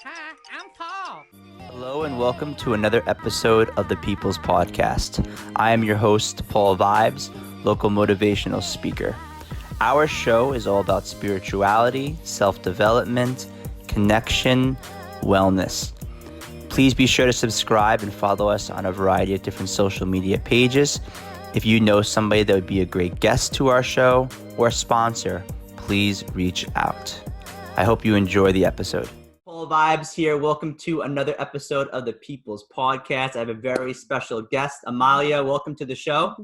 Hi, I'm Paul. Hello and welcome to another episode of the People's Podcast. I am your host, Paul Vibes, local motivational speaker. Our show is all about spirituality, self-development, connection, wellness. Please be sure to subscribe and follow us on a variety of different social media pages. If you know somebody that would be a great guest to our show or sponsor, please reach out. I hope you enjoy the episode. Paul Vibes here. Welcome to another episode of the People's Podcast. I have a very special guest, Amalia. Welcome to the show.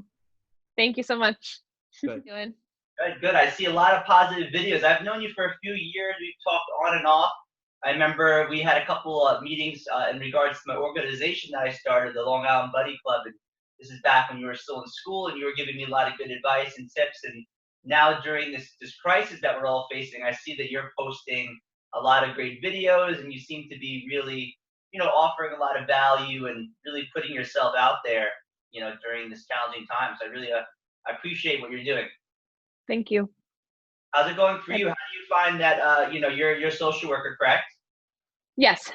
Thank you so much. Good. Good. I see a lot of positive videos. I've known you for a few years. We've talked on and off. I remember we had a couple of meetings in regards to my organization that I started, the Long Island Buddy Club. And this is back when you were still in school and you were giving me a lot of good advice and tips. And now during this crisis that we're all facing, I see that you're posting a lot of great videos and you seem to be really, offering a lot of value and really putting yourself out there, during this challenging time. So I really I appreciate what you're doing. Thank you. How's it going for you? How do you find that, you're a social worker, correct? Yes.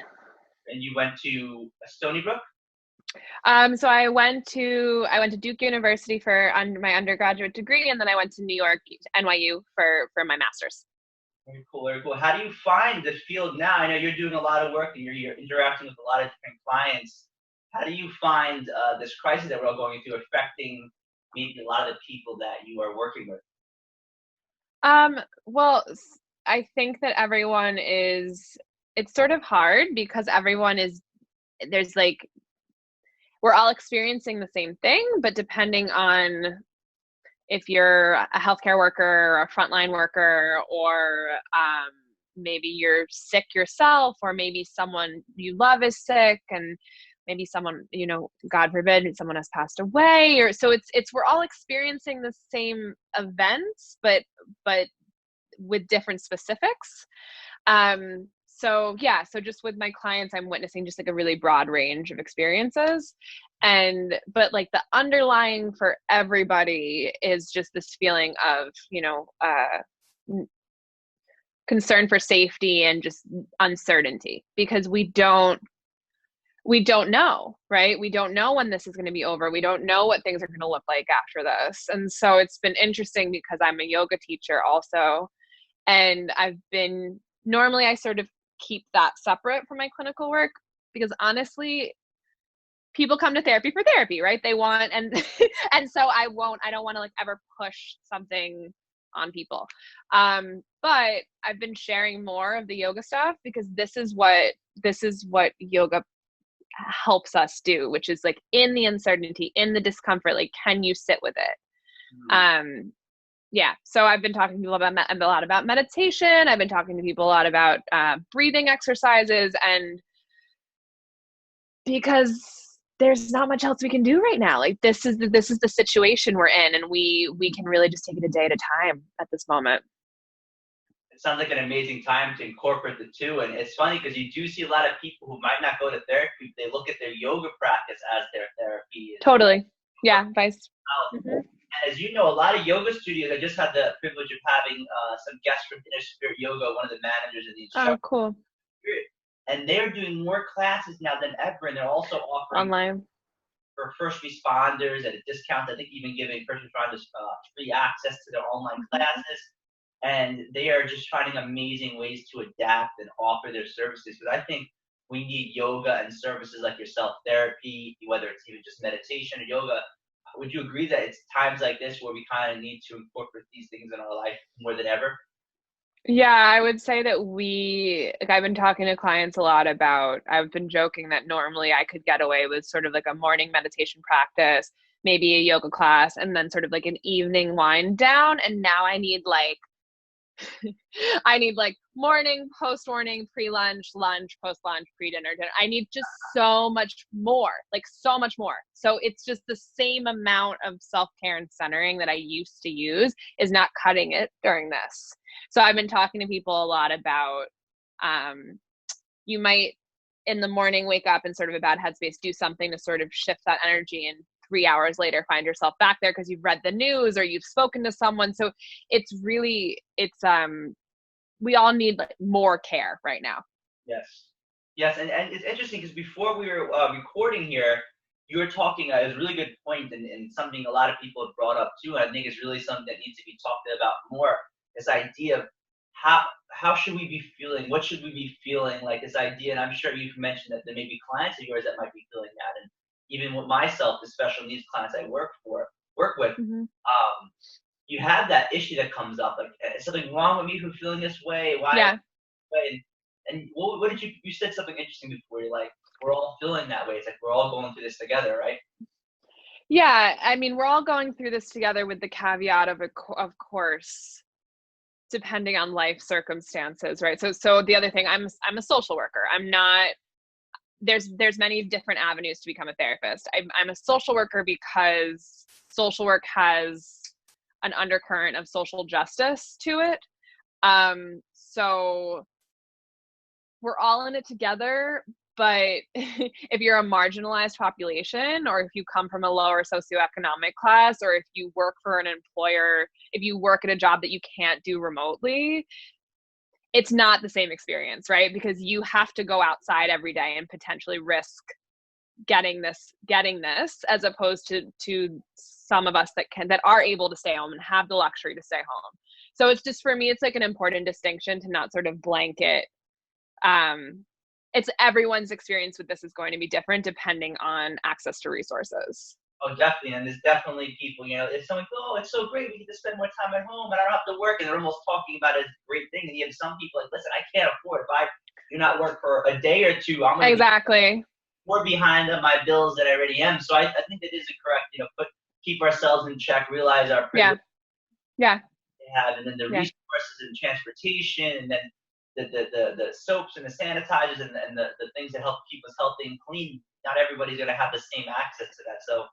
And you went to Stony Brook? So I went to Duke University for my undergraduate degree, and then I went to New York, NYU for my master's. Very cool, very cool. How do you find the field now? I know you're doing a lot of work and you're interacting with a lot of different clients. How do you find this crisis that we're all going through affecting maybe a lot of the people that you are working with? Well, I think that it's sort of hard because we're all experiencing the same thing, but depending on if you're a healthcare worker or a frontline worker, or maybe you're sick yourself, or maybe someone you love is sick, and maybe someone, God forbid, someone has passed away, or so we're all experiencing the same events, but with different specifics. So just with my clients, I'm witnessing just like a really broad range of experiences. But like the underlying for everybody is just this feeling of, concern for safety and just uncertainty, because we don't know, right? We don't know when this is going to be over. We don't know what things are going to look like after this. And so it's been interesting because I'm a yoga teacher also. And normally I sort of keep that separate from my clinical work, because honestly, people come to therapy for therapy, right? They want, and so I don't want to like ever push something on people. But I've been sharing more of the yoga stuff because this is what yoga helps us do, which is like in the uncertainty, in the discomfort, like, can you sit with it? Mm-hmm. So I've been talking to people a lot about meditation. I've been talking to people a lot about breathing exercises, and because there's not much else we can do right now. Like this is the situation we're in, and we can really just take it a day at a time at this moment. It sounds like an amazing time to incorporate the two. And it's funny because you do see a lot of people who might not go to therapy. They look at their yoga practice as their therapy. Totally. Yeah. Vice. Mm-hmm. As you know, a lot of yoga studios, I just had the privilege of having some guests from Inner Spirit Yoga, one of the managers of the instructor. Oh, cool. And they're doing more classes now than ever. And they're also offering online for first responders at a discount. I think even giving first responders free access to their online classes. And they are just finding amazing ways to adapt and offer their services. Because I think we need yoga and services like yourself, therapy, whether it's even just meditation or yoga. Would you agree that it's times like this where we kind of need to incorporate these things in our life more than ever? Yeah, I would say that I've been talking to clients a lot about, I've been joking that normally I could get away with sort of like a morning meditation practice, maybe a yoga class, and then sort of like an evening wind down. And now I need morning, post-morning, pre-lunch, lunch, post-lunch, pre-dinner, dinner. I need just so much more. So it's just the same amount of self-care and centering that I used to use is not cutting it during this. So I've been talking to people a lot about, you might in the morning wake up in sort of a bad headspace, do something to sort of shift that energy, and 3 hours later find yourself back there because you've read the news or you've spoken to someone. So we all need more care right now. Yes. Yes, and it's interesting because before we were recording here, you were talking. It was a really good point, and something a lot of people have brought up too. And I think it's really something that needs to be talked about more. This idea of how should we be feeling? What should we be feeling? Like this idea, and I'm sure you've mentioned that there may be clients of yours that might be feeling that, and even with myself, the special needs clients I work with, you have that issue that comes up. Like, is something wrong with me for feeling this way? Why? Yeah. And what did you said something interesting before. You're like, we're all feeling that way. It's like we're all going through this together, right? Yeah, I mean, we're all going through this together with the caveat of course, depending on life circumstances, right? So the other thing, I'm a social worker. I'm not. There's many different avenues to become a therapist. I'm a social worker because social work has an undercurrent of social justice to it. So we're all in it together. But if you're a marginalized population, or if you come from a lower socioeconomic class, or if you work for an employer, if you work at a job that you can't do remotely, it's not the same experience, right? Because you have to go outside every day and potentially risk getting this, as opposed to some of us that are able to stay home and have the luxury to stay home. So it's just, for me, it's like an important distinction to not sort of blanket. It's everyone's experience with this is going to be different depending on access to resources. Oh, definitely. And there's definitely people, if someone goes, oh, it's so great, we get to spend more time at home and I don't have to work, and they're almost talking about it as a great thing. And you have some people like, listen, I can't afford, if I do not work for a day or two, I'm going to be more behind on my bills than I already am. So I think that is a correct, keep ourselves in check, realize our privilege yeah they have, and then the resources and transportation, and then the soaps and the sanitizers and the things that help keep us healthy and clean. Not everybody's going to have the same access to that. So,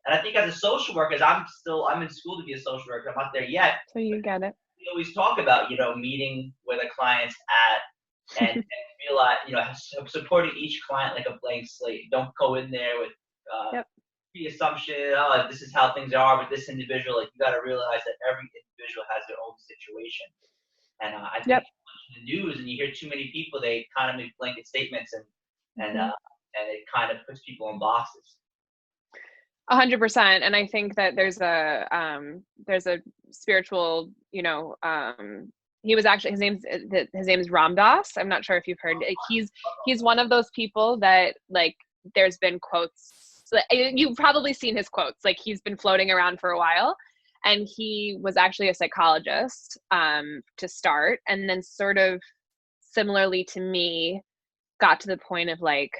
and I think as a social worker, I'm in school to be a social worker. I'm not there yet. So you get it. We always talk about, meeting where the client's at and realize, supporting each client like a blank slate. Don't go in there with the assumption, oh, this is how things are with this individual. Like, you got to realize that every individual has their own situation. And I think in the news, and you hear too many people, they kind of make blanket statements, and it kind of puts people in boxes. 100%. And I think that there's a spiritual, he was actually, his name is Ram Dass. I'm not sure if you've heard. He's one of those people that, like, there's been quotes. You've probably seen his quotes. Like, he's been floating around for a while, and he was actually a psychologist to start, and then sort of similarly to me, got to the point of like,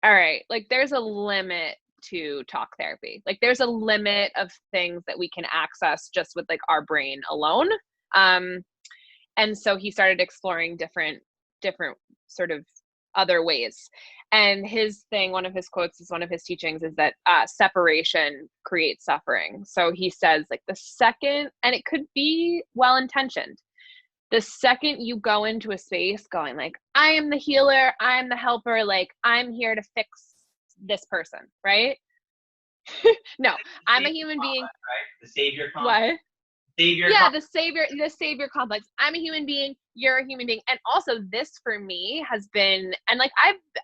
all right, like, there's a limit to talk therapy. Like, there's a limit of things that we can access just with like our brain alone. And so he started exploring different sort of other ways. And his thing, one of his quotes, is one of his teachings, is that separation creates suffering. So he says, like, the second, and it could be well-intentioned, the second you go into a space going like, I am the healer, I'm the helper, like, I'm here to fix this person, right? No, I'm a human being. Right? The savior complex. What? The savior complex. I'm a human being, you're a human being. And also, this for me has been, and like,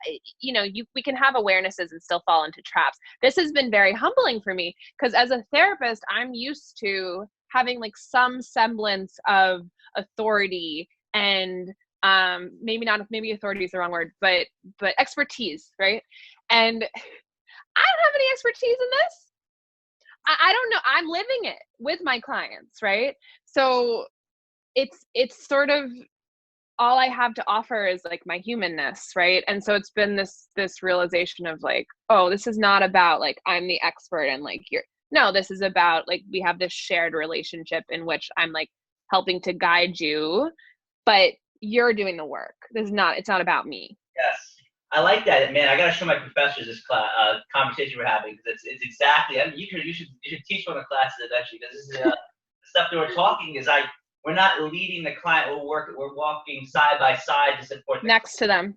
we can have awarenesses and still fall into traps. This has been very humbling for me, because as a therapist, I'm used to having like some semblance of authority and maybe authority is the wrong word, but expertise, right? And I don't have any expertise in this. I don't know. I'm living it with my clients, right? So it's sort of, all I have to offer is like my humanness, right? And so it's been this realization of like, oh, this is not about like I'm the expert and like this is about like we have this shared relationship in which I'm like helping to guide you, but you're doing the work. It's not about me. Yes. I like that, man. I gotta show my professors this conversation we're having, because it's exactly. I mean, you should teach one of the classes eventually, because this is the stuff that we're talking is we're not leading the client. We're walking side by side to support next to them.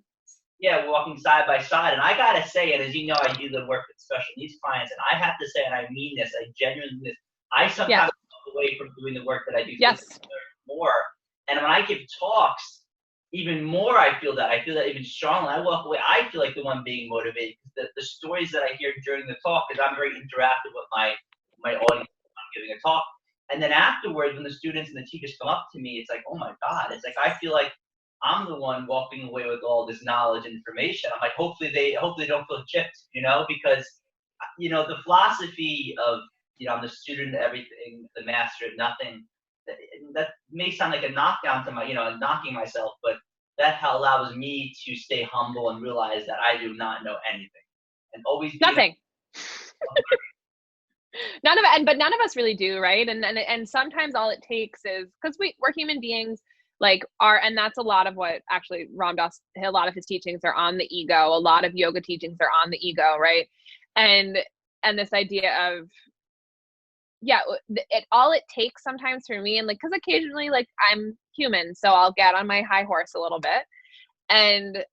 Yeah, we're walking side by side, and I gotta say, and as you know, I do the work with special needs clients, and I have to say, and I mean this, I genuinely mean this. I sometimes walk away from doing the work that I do more, and when I give talks, even more, I feel that even strongly. I walk away, I feel like the one being motivated. The stories that I hear during the talk, because I'm very interactive with my audience when I'm giving a talk. And then afterwards, when the students and the teachers come up to me, it's like, oh my God, it's like, I feel like I'm the one walking away with all this knowledge and information. I'm like, hopefully they don't feel chipped, because, the philosophy of, I'm the student of everything, the master of nothing. That may sound like a knockdown to knocking myself, but that allows me to stay humble and realize that I do not know anything, and always nothing. But none of us really do, right? And sometimes all it takes is, because we're human beings, and that's a lot of what actually Ram Dass, a lot of his teachings are on the ego. A lot of yoga teachings are on the ego, right? And this idea of, all it takes sometimes for me, and because occasionally, I'm human, so I'll get on my high horse a little bit, and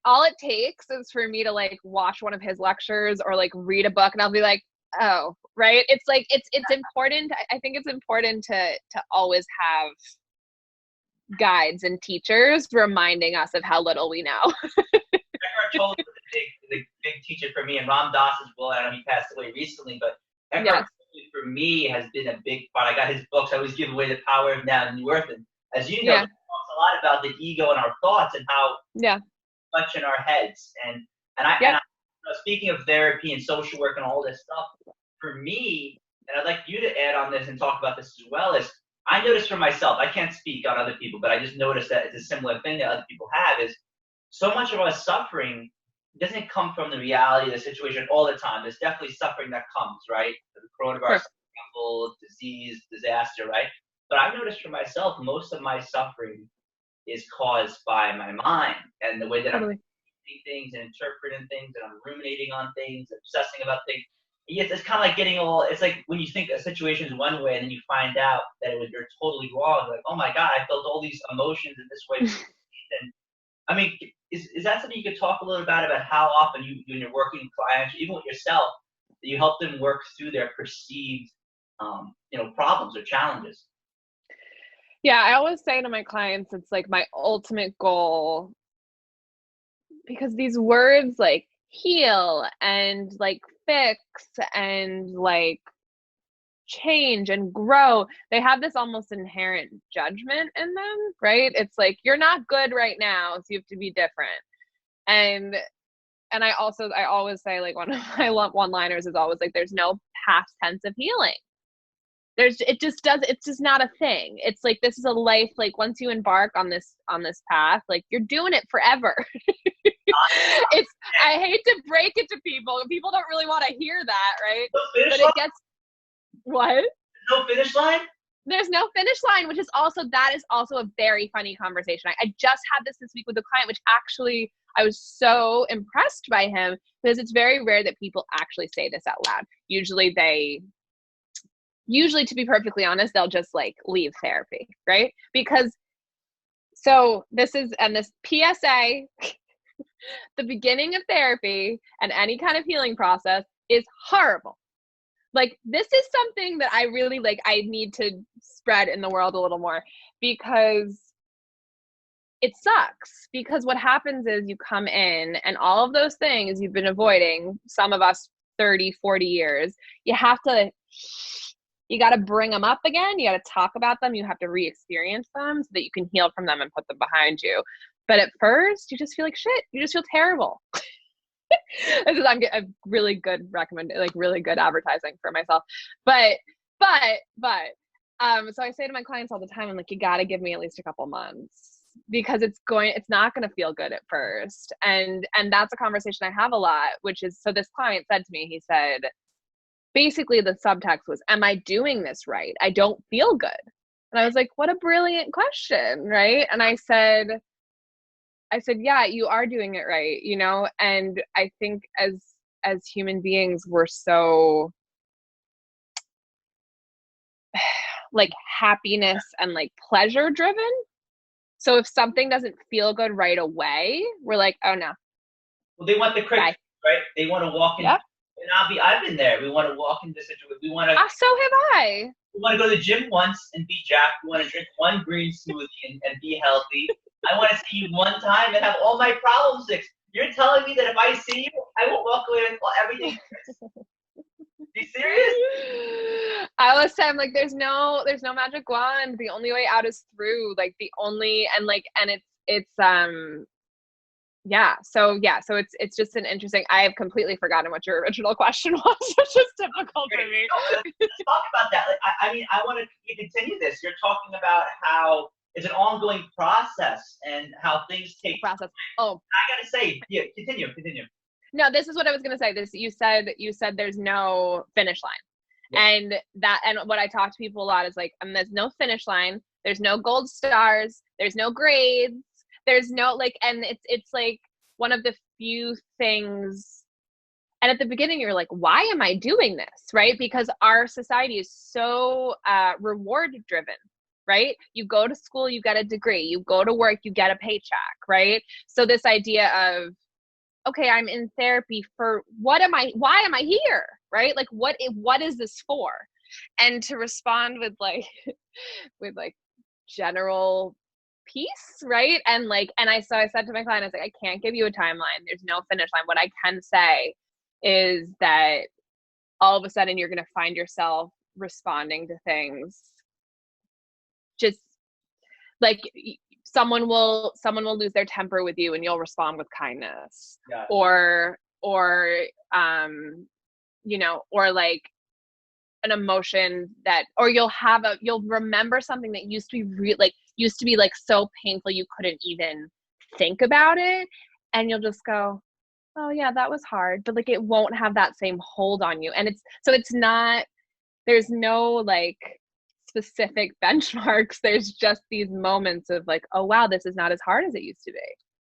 all it takes is for me to watch one of his lectures or read a book, and I'll be like, oh, right. It's it's important. I think it's important to always have guides and teachers reminding us of how little we know. Eckhart Tolle was the big teacher for me, and Ram Dass as well. I know he passed away recently, but Eckhart Tolle for me has been a big part. I got his books. I always give away The Power of Now and New Earth, and as you know, he talks a lot about the ego and our thoughts and how much in our heads. And speaking of therapy and social work and all this stuff, for me, and I'd like you to add on this and talk about this as well, is I noticed for myself, I can't speak on other people, but I just noticed that it's a similar thing that other people have, is so much of our suffering doesn't come from the reality of the situation all the time. There's definitely suffering that comes, right? The coronavirus, example, disease, disaster, right? But I've noticed for myself, most of my suffering is caused by my mind and the way that I'm thinking things and interpreting things, and I'm ruminating on things, obsessing about things. Yes, it's kind of like it's like when you think a situation is one way and then you find out that you're totally wrong. Like, oh my God, I felt all these emotions in this way. And I mean, is that something you could talk a little about how often when you're working with clients, even with yourself, that you help them work through their perceived, problems or challenges? Yeah, I always say to my clients, it's my ultimate goal, because these words heal and fix and change and grow, they have this almost inherent judgment in them, right? It's you're not good right now, so you have to be different. And I always say, one of my one-liners is always there's no past tense of healing. It's just not a thing. It's this is a life, once you embark on this path, you're doing it forever. I hate to break it to people. People don't really want to hear that, right? But it gets, what? No finish line? There's no finish line, which is also a very funny conversation. I just had this week with a client, which actually I was so impressed by him, because it's very rare that people actually say this out loud. Usually, to be perfectly honest, they'll just leave therapy, right? Because this PSA, the beginning of therapy and any kind of healing process is horrible. This is something that I really I need to spread in the world a little more, because it sucks. Because what happens is you come in and all of those things you've been avoiding, some of us 30, 40 years, you got to bring them up again. You got to talk about them. You have to re-experience them so that you can heal from them and put them behind you. But at first, you just feel like shit. You just feel terrible. This is a really good really good advertising for myself. But so I say to my clients all the time, I'm you got to give me at least a couple months, because it's not going to feel good at first. And that's a conversation I have a lot, which is, so this client said to me, he said, basically the subtext was, am I doing this right? I don't feel good. And I was like, what a brilliant question, right? And I said, yeah, you are doing it right, and I think as human beings, we're so happiness and pleasure driven. So if something doesn't feel good right away, we're oh no. Well, they want the quick, right? They want to walk in. Yep. And I've been there. We want to walk into situation. We want to. So have I. We want to go to the gym once and be jacked. We want to drink one green smoothie and be healthy. I want to see you one time and have all my problems fixed. You're telling me that if I see you, I will walk away with everything fixed. Are you serious? I always say, I'm like, there's no magic wand. The only way out is through. Like the only, and it's So it's just an interesting. I have completely forgotten what your original question was, which is typical for me. Let's talk about that. Like, I mean, I want to continue this. You're talking about how it's an ongoing process and how things take process. Time. Oh, I gotta say, yeah, continue. No, this is what I was gonna say. This you said there's no finish line. Yeah. And what I talk to people a lot is like, there's no finish line, there's no gold stars, there's no grades, there's no like, and it's like one of the few things. And at the beginning you're like, why am I doing this? Right? Because our society is so reward driven, right? You go to school, you get a degree, you go to work, you get a paycheck, right? So this idea of, okay, I'm in therapy for why am I here? Right? Like what is this for? And to respond with like general peace, right? And I said to my client, I was like, I can't give you a timeline. There's no finish line. What I can say is that all of a sudden you're going to find yourself responding to things just like someone will lose their temper with you and you'll respond with kindness. Yeah. or like an emotion that, or you'll remember something that used to be like so painful you couldn't even think about it, and you'll just go, oh yeah, that was hard, but like it won't have that same hold on you. And it's not, there's no like specific benchmarks. There's just these moments of like, oh wow, this is not as hard as it used to be.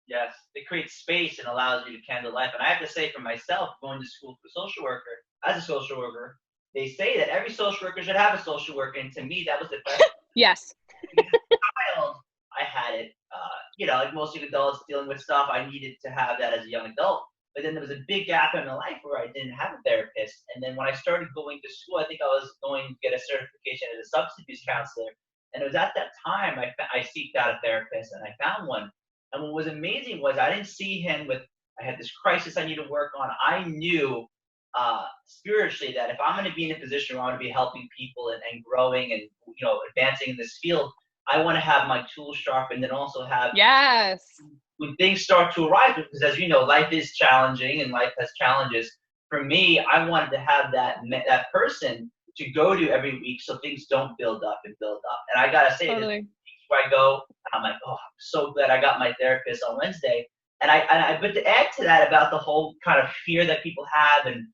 Yes, it creates space and allows you to handle life. And I have to say for myself, going to school for social worker, as a social worker, they say that every social worker should have a social worker. And to me, that was the best. Yes. As a child, I had it, like most young adults dealing with stuff, I needed to have that as a young adult. But then there was a big gap in my life where I didn't have a therapist. And then when I started going to school, I think I was going to get a certification as a substance abuse counselor. And it was at that time I seeked out a therapist and I found one. And what was amazing was I didn't see him I had this crisis I need to work on. I knew spiritually that if I'm going to be in a position where I want to be helping people and growing and, advancing in this field, I want to have my tools sharp and then also have, yes, when things start to arrive, because as you know, life is challenging and life has challenges. For me, I wanted to have that person to go to every week so things don't build up. And I got to say, totally. Where I go, I'm like, oh, I'm so glad I got my therapist on Wednesday. But to add to that about the whole kind of fear that people have, and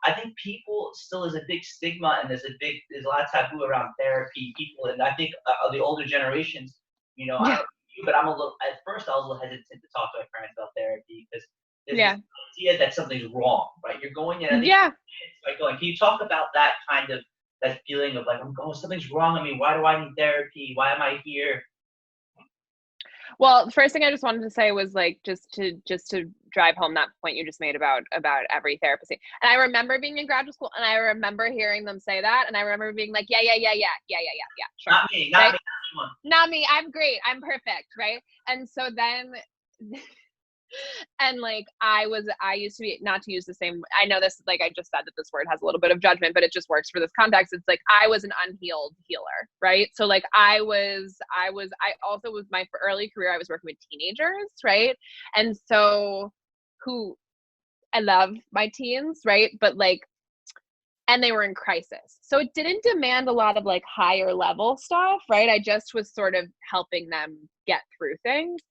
I think people still is a big stigma, and there's a lot of taboo around therapy. People, and I think the older generations, yeah. But I was a little hesitant to talk to my parents about therapy because there's this idea that something's wrong, right? You're going in, can you talk about that kind of that feeling of like, something's wrong with me. Why do I need therapy? Why am I here? Well, the first thing I just wanted to say was like, just to drive home that point you just made about every therapist. And I remember being in graduate school and I remember hearing them say that. And I remember being like, yeah, sure. Not me, right? not me. Not me. I'm great. I'm perfect. Right. And so then, and like, I used to be, not to use the same, I know this, like I just said that this word has a little bit of judgment, but it just works for this context. It's like, I was an unhealed healer, right? So like I also was my early career, I was working with teenagers, right? And so I love my teens, right? But like, and they were in crisis. So it didn't demand a lot of like higher level stuff, right? I just was sort of helping them get through things.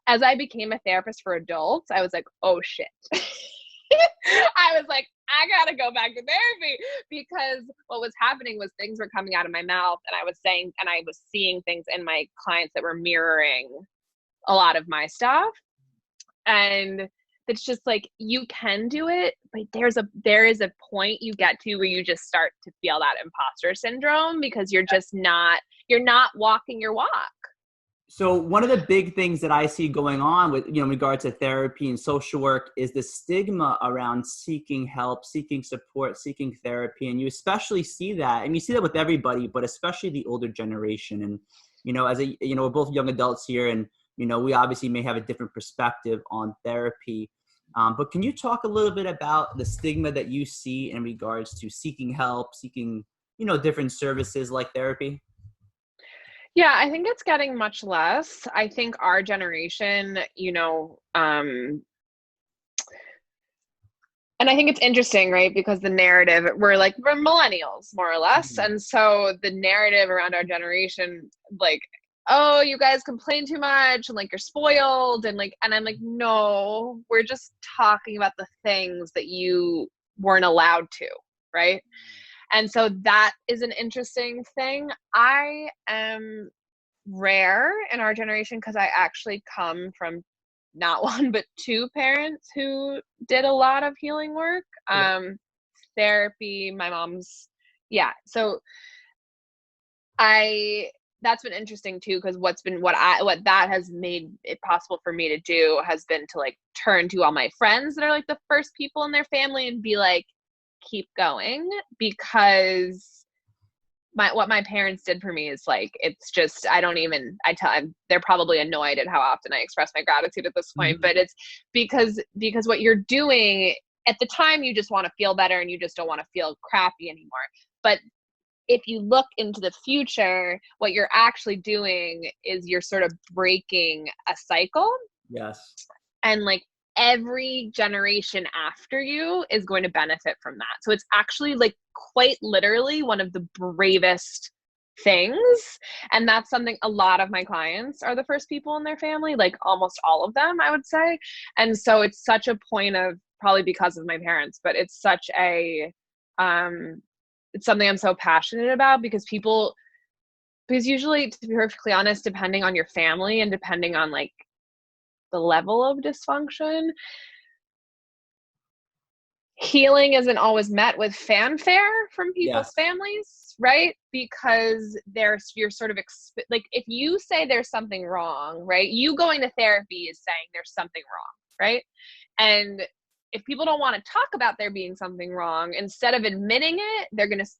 As I became a therapist for adults, I was like, oh shit. I was like, I gotta go back to therapy, because what was happening was things were coming out of my mouth and I was saying, and I was seeing things in my clients that were mirroring a lot of my stuff. And it's just like, you can do it, but there is a point you get to where you just start to feel that imposter syndrome because you're not walking your walk. So one of the big things that I see going on with, in regards to therapy and social work is the stigma around seeking help, seeking support, seeking therapy. And you especially see that, and you see that with everybody, but especially the older generation. And, as we're both young adults here, and, we obviously may have a different perspective on therapy. But can you talk a little bit about the stigma that you see in regards to seeking help, seeking, different services like therapy? Yeah, I think it's getting much less. I think our generation, and I think it's interesting, right? Because the narrative, we're millennials, more or less. Mhm. And so the narrative around our generation, like, oh, you guys complain too much and like you're spoiled. And I'm like, no, we're just talking about the things that you weren't allowed to, right? And so that is an interesting thing. I am rare in our generation because I actually come from not one but two parents who did a lot of healing work, therapy. My mom's, yeah. So I that's been interesting too, because what that has made it possible for me to do has been to like turn to all my friends that are like the first people in their family and be like, keep going, because what my parents did for me is like, it's just, they're probably annoyed at how often I express my gratitude at this point, Mhm. but it's because what you're doing at the time, you just want to feel better and you just don't want to feel crappy anymore. But if you look into the future, what you're actually doing is you're sort of breaking a cycle, Yes. and like every generation after you is going to benefit from that. So it's actually like quite literally one of the bravest things. And that's something a lot of my clients are the first people in their family, like almost all of them, I would say. And so it's such a point of, probably because of my parents, but it's such a, it's something I'm so passionate about, because usually, to be perfectly honest, depending on your family and depending on like the level of dysfunction, healing isn't always met with fanfare from people's Yes. families, right? Because you're sort of like, if you say there's something wrong, right? You going to therapy is saying there's something wrong, right? And if people don't want to talk about there being something wrong, instead of admitting it,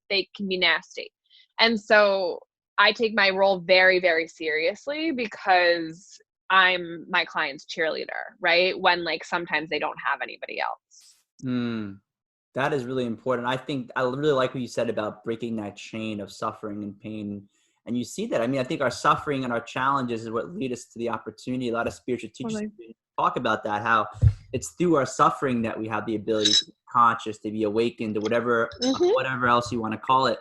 they can be nasty. And so I take my role very, very seriously, because I'm my client's cheerleader, right? When like sometimes they don't have anybody else. Mm. That is really important. I think I really like what you said about breaking that chain of suffering and pain. And you see that. I mean, I think our suffering and our challenges is what lead us to the opportunity. A lot of spiritual teachers Totally. talk about that, how it's through our suffering that we have the ability to be conscious, to be awakened, to Mm-hmm. whatever else you want to call it.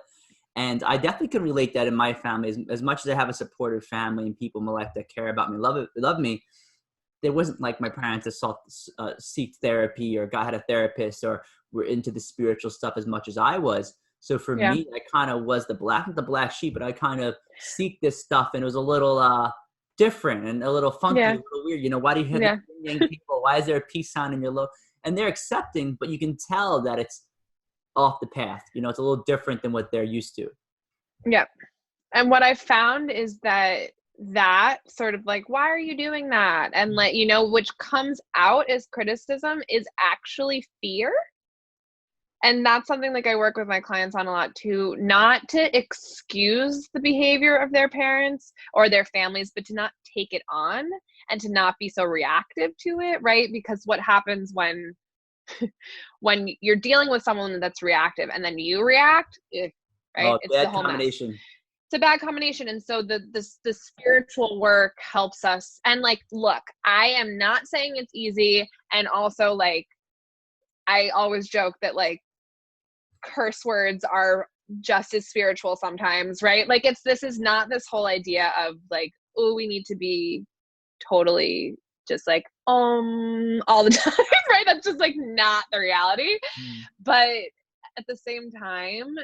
And I definitely can relate that in my family. As much as I have a supportive family and people in my life that care about me, love me, there wasn't like my parents that seek therapy or had a therapist or were into the spiritual stuff as much as I was. So for Yeah. me, I kind of was not the black sheep, but I kind of seek this stuff, and it was a little different and a little funky, a Yeah. little weird. Why do you have Yeah. young people? Why is there a peace sign in your logo? And they're accepting, but you can tell that it's off the path. It's a little different than what they're used to. Yeah. And what I've found is that sort of like, why are you doing that? And like, which comes out as criticism is actually fear. And that's something like I work with my clients on a lot too, not to excuse the behavior of their parents or their families, but to not take it on and to not be so reactive to it, right? Because what happens when you're dealing with someone that's reactive and then you react, right? Oh, It's the bad whole mess. combination. It's a bad combination. And so the spiritual work helps us. And like, look, I am not saying it's easy. And also like, I always joke that like curse words are just as spiritual sometimes, right? Like this is not this whole idea of like, oh, we need to be totally just like all the time, right? That's just like not the reality. Mm. But at the same time,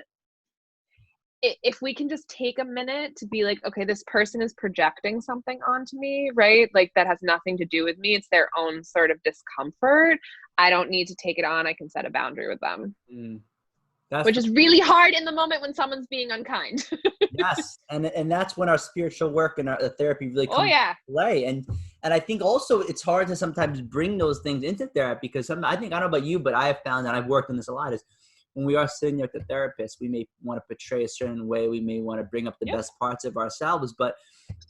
if we can just take a minute to be like, okay, this person is projecting something onto me, right? Like that has nothing to do with me. It's their own sort of discomfort. I don't need to take it on. I can set a boundary with them, Mm. That's which is really hard in the moment when someone's being unkind. Yes, and that's when our spiritual work and our therapy really Oh comes yeah. into play. And I think also it's hard to sometimes bring those things into therapy, because I don't know about you, but I have found, and I've worked on this a lot, is when we are sitting there with the therapist, we may want to portray a certain way, we may want to bring up the Yep. best parts of ourselves, but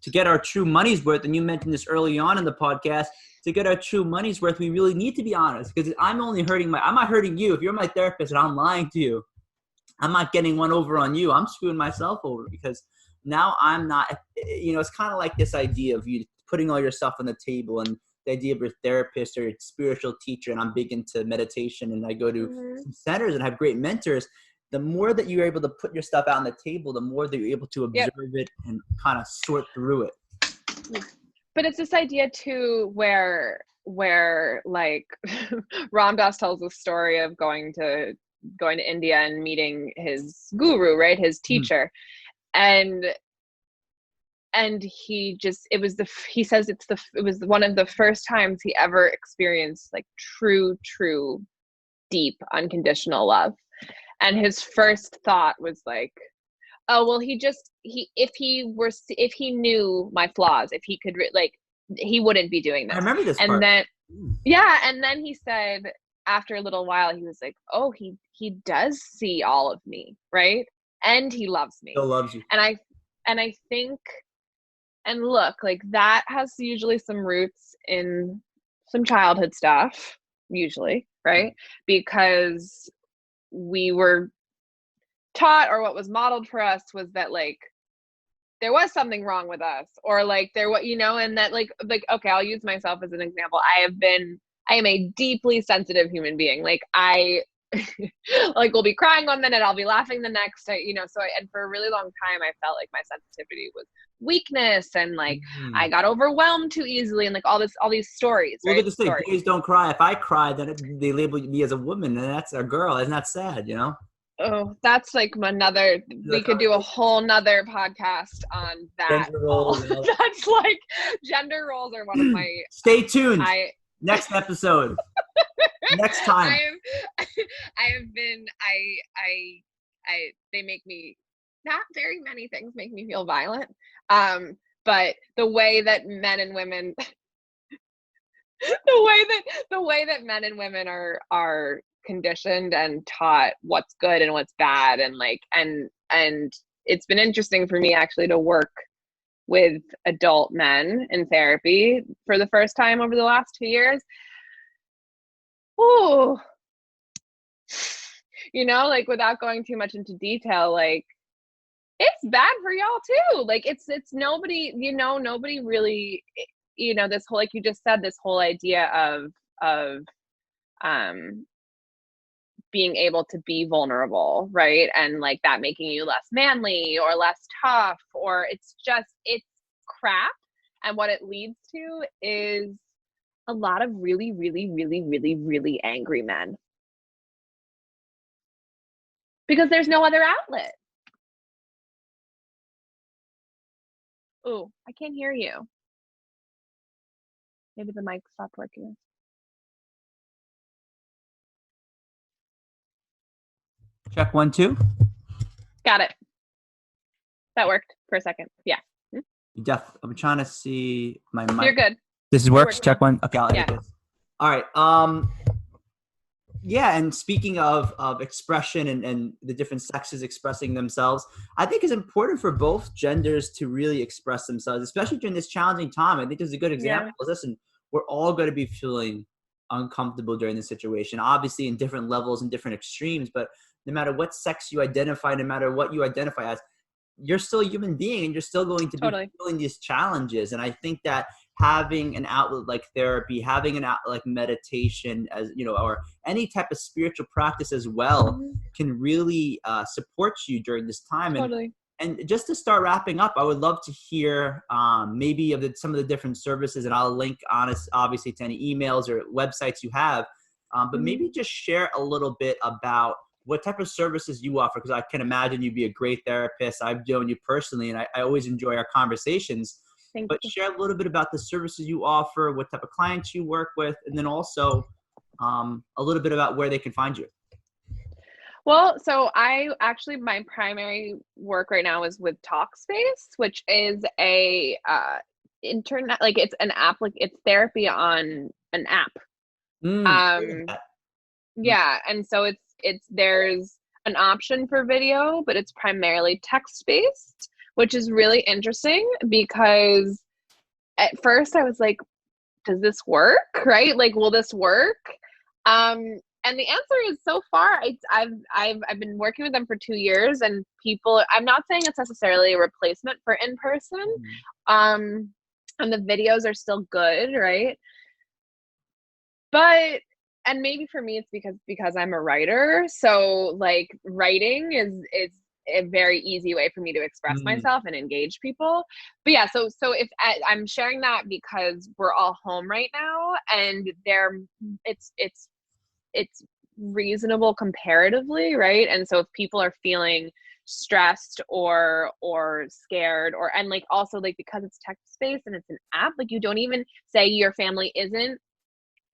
to get our true money's worth, and you mentioned this early on in the podcast, to get our true money's worth, we really need to be honest, because I'm not hurting you. If you're my therapist and I'm lying to you, I'm not getting one over on you. I'm screwing myself over, because now I'm not, it's kind of like this idea of you putting all your stuff on the table, and the idea of your therapist or your spiritual teacher. And I'm big into meditation, and I go to some centers and have great mentors. The more that you're able to put your stuff out on the table, the more that you're able to observe it and kind of sort through it. But it's this idea too, where like Ram Dass tells the story of going to India and meeting his guru, right? His teacher. And he says it was one of the first times he ever experienced like true, deep, unconditional love. And his first thought was like, oh, well, if he knew my flaws, if he could, like, he wouldn't be doing this. I remember this and part. then he said, after a little while, he was like, oh, he does see all of me, right? And he loves me. Still loves you. And I think, and look, like, that has usually some roots in some childhood stuff, usually, right? Because we were taught, or what was modeled for us was that, like, there was something wrong with us, or like there was, and that like, okay, I'll use myself as an example. I am a deeply sensitive human being. Like, I like will be crying one minute, I'll be laughing the next. And for a really long time, I felt like my sensitivity was weakness, and like I got overwhelmed too easily, and like all these stories. Look right? at this thing. Boys don't cry. If I cry, then they label me as a woman, and that's a girl. Isn't that sad? Oh, that's like we could do a whole nother podcast on that. Gender roles. That's like, gender roles are one of my. Stay tuned. Next episode. Next time. They make me, not very many things make me feel violent. But the way that men and women, the way that men and women are conditioned and taught what's good and what's bad, and like, and it's been interesting for me actually to work with adult men in therapy for the first time over the last 2 years. Ooh, like, without going too much into detail, like, it's bad for y'all too. Like, it's nobody, nobody really, this whole, like you just said, this whole idea of being able to be vulnerable, right? And like that making you less manly or less tough, or it's crap. And what it leads to is a lot of really, really, really, really, really angry men. Because there's no other outlet. Oh, I can't hear you. Maybe the mic stopped working. Check 1, 2. Got it. That worked for a second. Yeah. I'm trying to see my mic. You're good. This works. Check 1. Okay, I'll edit Yeah. this. All right. Yeah, and speaking of expression and the different sexes expressing themselves, I think it's important for both genders to really express themselves, especially during this challenging time. I think there's a good example. Yeah. Listen, we're all going to be feeling uncomfortable during this situation, obviously in different levels and different extremes, but no matter what sex you identify, no matter what you identify as, you're still a human being, and you're still going to be feeling these challenges. And I think that having an outlet like therapy, having an outlet like meditation, as or any type of spiritual practice as well, can really support you during this time. And just to start wrapping up, I would love to hear maybe of some of the different services, and I'll link obviously to any emails or websites you have, but maybe just share a little bit about what type of services you offer, because I can imagine you'd be a great therapist. I've known you personally, and I always enjoy our conversations. But share a little bit about the services you offer, what type of clients you work with, and then also a little bit about where they can find you. Well, so my primary work right now is with Talkspace, which is a internet, like it's an app, like it's therapy on an app. Yeah, and so there's an option for video, but it's primarily text-based, which is really interesting because at first I was like, does this work? Right? Like, will this work? And the answer is so far, I've been working with them for 2 years, and people, I'm not saying it's necessarily a replacement for in person. And the videos are still good, right? But, and maybe for me, it's because I'm a writer. So like writing is a very easy way for me to express myself and engage people. But yeah, so if I'm sharing that because we're all home right now, and it's reasonable comparatively, right? And so if people are feeling stressed or scared, and like also like because it's text based and it's an app, like you don't even say your family isn't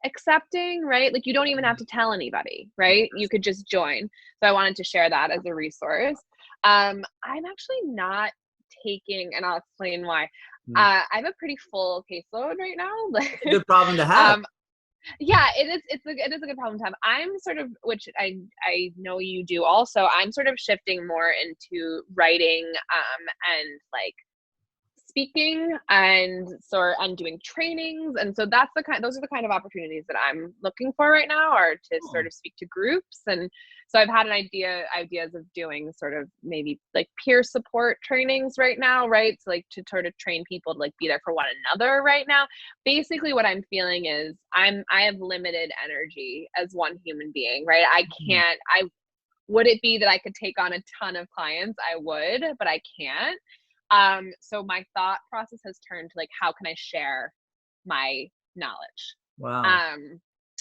accepting, right? Like you don't even have to tell anybody, right? You could just join. So I wanted to share that as a resource. I'm actually not taking, and I'll explain why. I have a pretty full caseload right now. Good problem to have. Yeah, it is. It is a good problem to have. I'm sort of, which I know you do also. I'm sort of shifting more into writing, and like speaking and doing trainings. And so those are the kind of opportunities that I'm looking for right now, are to sort of speak to groups. And so I've had ideas of doing sort of maybe like peer support trainings right now, right? So like to sort of train people to like be there for one another right now. Basically what I'm feeling is I have limited energy as one human being, right? Would it be that I could take on a ton of clients? I would, but I can't. So my thought process has turned to like, how can I share my knowledge? Wow.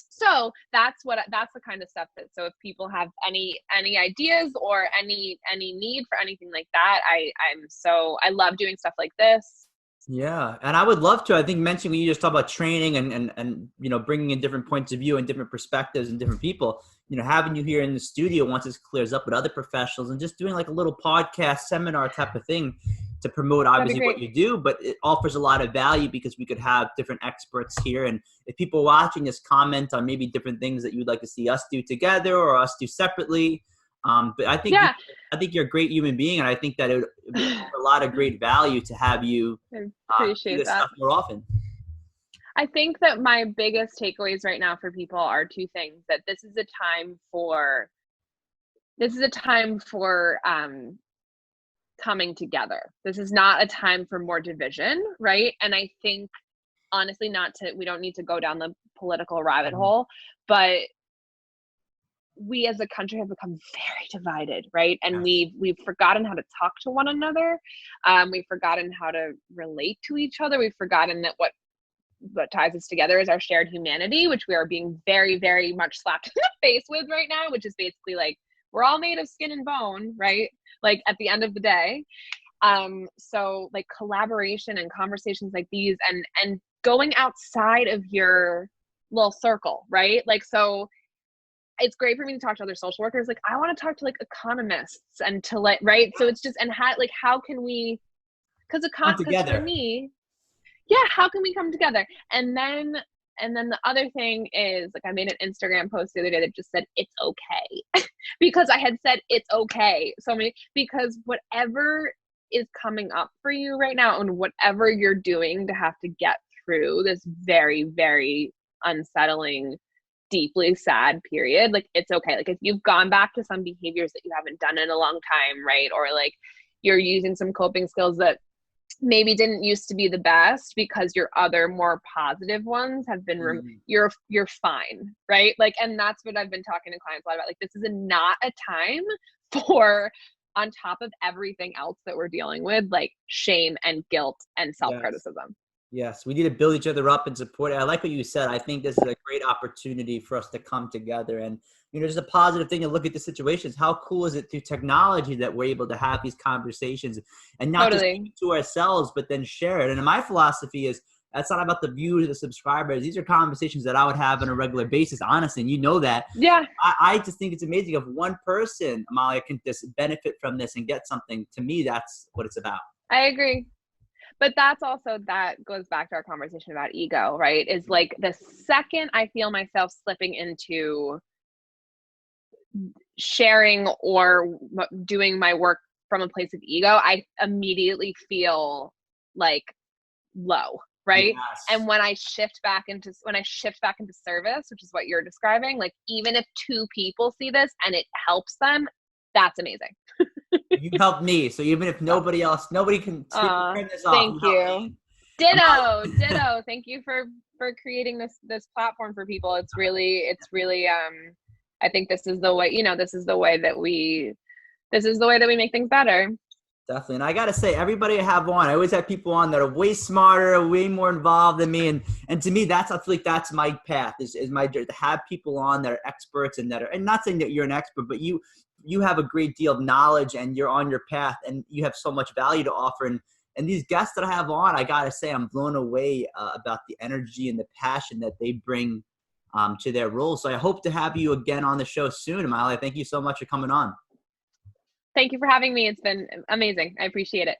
So that's the kind of stuff that, so if people have any ideas or any need for anything like that, I love doing stuff like this. Yeah. And I would love to, I think mentioning when you just talk about training and, bringing in different points of view and different perspectives and different people, having you here in the studio once this clears up with other professionals, and just doing like a little podcast seminar type of thing to promote obviously what you do, but it offers a lot of value because we could have different experts here. And if people watching this comment on maybe different things that you would like to see us do together or us do separately. But I think you're a great human being, and I think that it would be a lot of great value to have you appreciate do this that stuff more often. I think that my biggest takeaways right now for people are two things: that this is a time for coming together. This is not a time for more division, right? And I think honestly, we don't need to go down the political rabbit hole, but we as a country have become very divided, right? And we've forgotten how to talk to one another. We've forgotten how to relate to each other. We've forgotten that what ties us together is our shared humanity, which we are being very, very much slapped in the face with right now, which is basically like, we're all made of skin and bone, right? Like at the end of the day. So like collaboration and conversations like these, and going outside of your little circle, right? Like, so it's great for me to talk to other social workers. Like I want to talk to like economists and to like, right? So it's just, and how can we, because for me, how can we come together? And then the other thing is, like, I made an Instagram post the other day that just said, it's okay. Because I had said, it's okay. Because whatever is coming up for you right now, and whatever you're doing to have to get through this very, very unsettling, deeply sad period, like, it's okay. Like if you've gone back to some behaviors that you haven't done in a long time, right? Or like you're using some coping skills that maybe didn't used to be the best because your other more positive ones have been you're fine, right? Like, and that's what I've been talking to clients a lot about. Like, this is not a time for, on top of everything else that we're dealing with, like shame and guilt and self-criticism. Yes, we need to build each other up and support it. I like what you said. I think this is a great opportunity for us to come together. And, there's a positive thing to look at the situations. How cool is it through technology that we're able to have these conversations and not just keep it to ourselves, but then share it. And my philosophy is, that's not about the viewers or the subscribers. These are conversations that I would have on a regular basis, honestly. And you know that. Yeah. I just think it's amazing if one person, Amalia, can just benefit from this and get something. To me, that's what it's about. I agree. But that goes back to our conversation about ego, right? Is like the second I feel myself slipping into sharing or doing my work from a place of ego, I immediately feel like low, right? Yes. And when I shift back into service, which is what you're describing, like even if 2 people see this and it helps them, that's amazing. You helped me. So even if nobody can turn this off, thank you helped you. me. Ditto. Thank you for creating this platform for people. It's really I think this is the way, this is the way that we make things better. Definitely. And I got to say, everybody I have on, I always have people on that are way smarter, way more involved than me. And to me, I feel like that's my path is my, to have people on that are experts and not saying that you're an expert, but you have a great deal of knowledge and you're on your path and you have so much value to offer. And these guests that I have on, I got to say, I'm blown away about the energy and the passion that they bring to their role. So I hope to have you again on the show soon, Amalia. Thank you so much for coming on. Thank you for having me. It's been amazing. I appreciate it.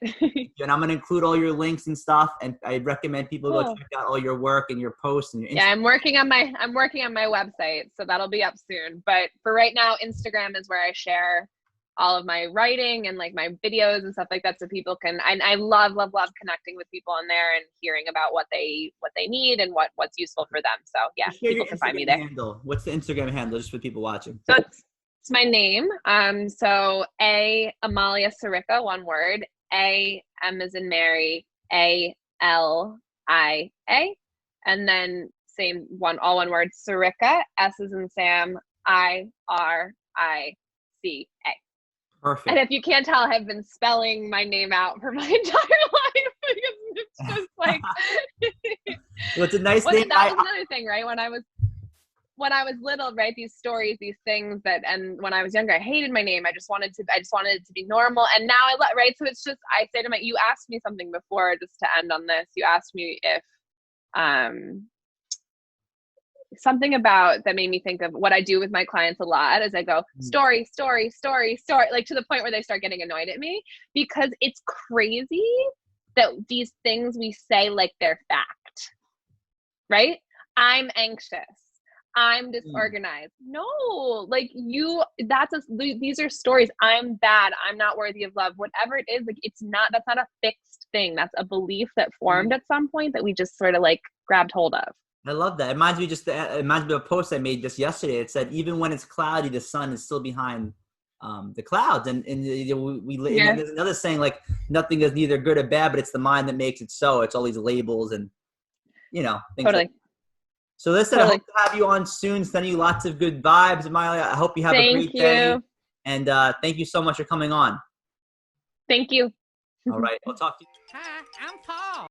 And I'm going to include all your links and stuff. And I recommend people go check out all your work and your posts and your Instagram. Yeah, I'm working on my website, so that'll be up soon. But for right now, Instagram is where I share all of my writing and like my videos and stuff like that, so people can. I love connecting with people on there and hearing about what they need and what's useful for them. So yeah, people can find me there. What's the Instagram handle, just for people watching? So it's my name. So Amalia Sirica, one word. M as in Mary. Alia, and then all one word. Sirica. S as in Sam. Irica. Perfect. And if you can't tell, I've been spelling my name out for my entire life because it's just like. Well, it's a nice name. That was another thing, right? When I was little, right? These stories, these things and when I was younger, I hated my name. I just wanted it to be normal. And now right? So it's just, I say to you asked me something before, just to end on this. You asked me if, something about that made me think of what I do with my clients a lot as I go story, like to the point where they start getting annoyed at me because it's crazy that these things we say like they're fact, right? I'm anxious. I'm disorganized. No, like these are stories. I'm bad. I'm not worthy of love. Whatever it is, like that's not a fixed thing. That's a belief that formed at some point that we just sort of like grabbed hold of. I love that. It reminds me of a post I made just yesterday. It said, even when it's cloudy, the sun is still behind the clouds. And and there's another saying, like, nothing is neither good or bad, but it's the mind that makes it so. It's all these labels and, things totally. like that. So listen, I hope to have you on soon. Sending you lots of good vibes, Amalia. I hope you have a great day. And thank you so much for coming on. Thank you. All right. We'll talk to you. Hi, I'm Paul.